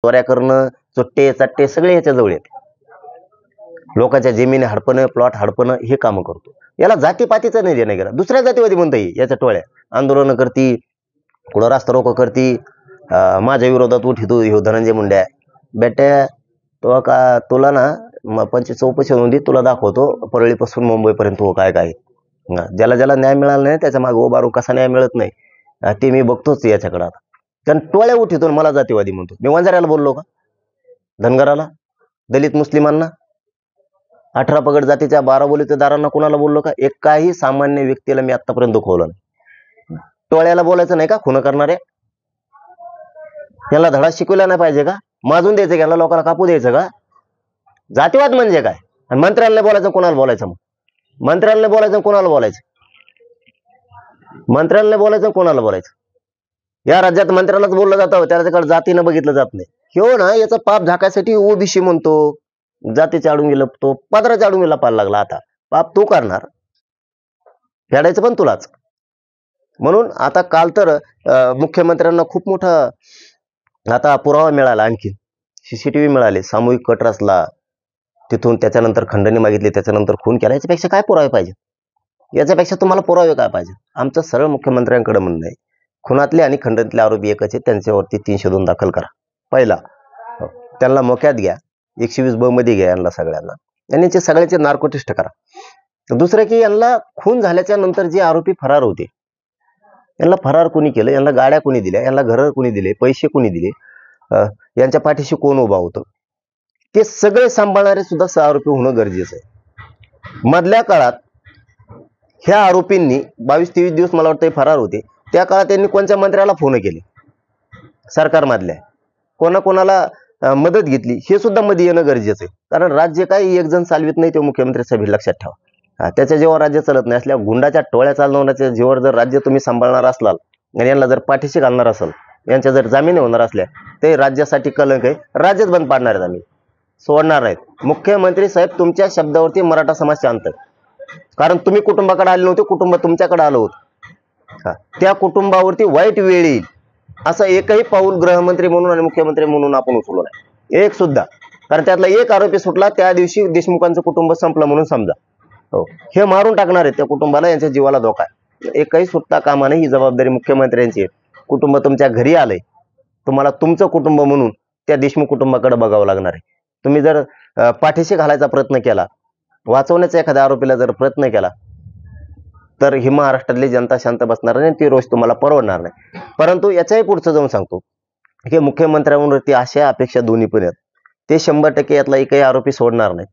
चोऱ्या करणं, चोट्टे चट्टे सगळे ह्याच्याजवळ आहेत. लोकांच्या जमिनी हडपणं, प्लॉट हडपणं हे कामं करतो. याला जातीपातीचं नाही देणं गेला. दुसऱ्या जातीवादी म्हणता येईल याच्या टोळ्या आंदोलनं करती, कुठं रास्ता रोको करती, माझ्या विरोधात उठितो ह्यो धनंजय मुंड्या. बेट्या तो का तुला ना पंच चौकशी होऊन दे, तुला दाखवतो परळीपासून मुंबईपर्यंत हो काय काय. ज्याला ज्याला न्याय मिळाला नाही त्याच्या मागे उभारून कसा न्याय मिळत नाही ते मी बघतोच याच्याकडे. आता कारण टोळ्या उठितो मला जातीवादी म्हणतो. मी वंजाऱ्याला बोललो का, धनगराला, दलित मुस्लिमांना, 18 पगड जातीच्या 12 बोलीतेदारांना कुणाला बोललो का? एकाही सामान्य व्यक्तीला मी आतापर्यंत दुखवलं नाही. टोळ्याला बोलायचं नाही का? खून करणारे याला धडा शिकवला नाही पाहिजे का? माजून द्यायचं का? याला लोकांना कापू द्यायचं का? जातीवाद म्हणजे काय? आणि मंत्र्यांना बोलायचं कोणाला बोलायचं? मग मंत्र्यांना बोलायचं कोणाला बोलायचं? मंत्र्यांना बोलायचं कोणाला बोलायचं? या राज्यात मंत्र्यांनाच बोललं जातं, त्याच्याकडे जातीनं बघितलं जात नाही. ह्यो ना याचा पाप झाकायसाठी ओबीसी म्हणतो, जातीच्या आडून गेलं, तो पदराच्या आडून गेला पाहायला लागला. आता पाप तू करणार, फेडायचं पण तुलाच. म्हणून आता काल तर मुख्यमंत्र्यांना खूप मोठा आता पुरावा मिळाला, आणखी सीसीटीव्ही मिळाले, सामूहिक कट रचला तिथून, त्याच्यानंतर खंडणी मागितली, त्याच्यानंतर खून केला. याच्यापेक्षा काय पुरावे पाहिजे? याच्यापेक्षा तुम्हाला पुरावे काय पाहिजे? आमचं सरळ मुख्यमंत्र्यांकडे म्हणणं आहे, खुनातले आणि खंडणीतले आरोपी एकच आहेत, त्यांच्यावरती 302 दाखल करा. पहिला त्यांना मोक्यात घ्या, 120 मध्ये घ्या यांना सगळ्यांना, आणि यांचे सगळ्यांचे नार्को टेस्ट करा. दुसरं की यांना खून झाल्याच्या नंतर जे आरोपी फरार होते, यांना फरार कोणी केलं, यांना गाड्या कोणी दिल्या, यांना घरं कोणी दिले, पैसे कोणी दिले, यांच्या पाठीशी कोण उभा होतं, ते सगळे सांभाळणारे सुद्धा आरोपी होणं गरजेचं आहे. मधल्या काळात ह्या आरोपींनी 22-23 दिवस मला वाटतं फरार होते, त्या काळात त्यांनी कोणत्या मंत्र्याला फोन केले सरकारमधल्या, कोणाकोणाला मदत घेतली, हे सुद्धा मध्ये येणं गरजेचं आहे. कारण राज्य काही एक जण चालवित नाही, ते मुख्यमंत्री साहेब लक्षात ठेवा. त्याच्या जेव्हा राज्य चालत नाही, असल्या गुंडाच्या टोळ्या चालवण्याच्या जेव्हा जर राज्य तुम्ही सांभाळणार असलाल आणि यांना जर पाठीशी घालणार असाल, यांच्या जर जामिनी होणार असल्या, ते राज्यासाठी कलंक आहे. राज्यच बंद पाडणार आहेत, आम्ही सोडणार नाहीत. मुख्यमंत्री साहेब तुमच्या शब्दावरती मराठा समाज शांत आहे. कारण तुम्ही कुटुंबाकडे आले नव्हते, कुटुंब तुमच्याकडे आलं होतं. त्या कुटुंबावरती वाईट वेळ येईल असं एकही पाऊल गृहमंत्री म्हणून आणि मुख्यमंत्री म्हणून आपण उचलू नाही, एक सुद्धा. कारण त्यातला एक आरोपी सुटला, त्या दिवशी देशमुखांचं कुटुंब संपलं म्हणून समजा. हो, हे मारून टाकणार आहे त्या कुटुंबाला, यांच्या जीवाला धोका आहे. एकही सुटता कामा नये, ही जबाबदारी मुख्यमंत्र्यांची आहे. कुटुंब तुमच्या घरी आलंय, तुम्हाला तुमचं कुटुंब म्हणून त्या देशमुख कुटुंबाकडे बघावं लागणार आहे. तुम्ही जर पाठीशी घालायचा प्रयत्न केला, वाचवण्याचा एखाद्या आरोपीला जर प्रयत्न केला, तर ही महाराष्ट्रातली जनता शांत बसणार नाही, ती रोष तुम्हाला परवडणार नाही. परंतु याच्याही पुढचं जाऊन सांगतो की मुख्यमंत्र्यांवरती अशा अपेक्षा दोन्ही पण आहेत, ते 100% यातला एकही आरोपी सोडणार नाही.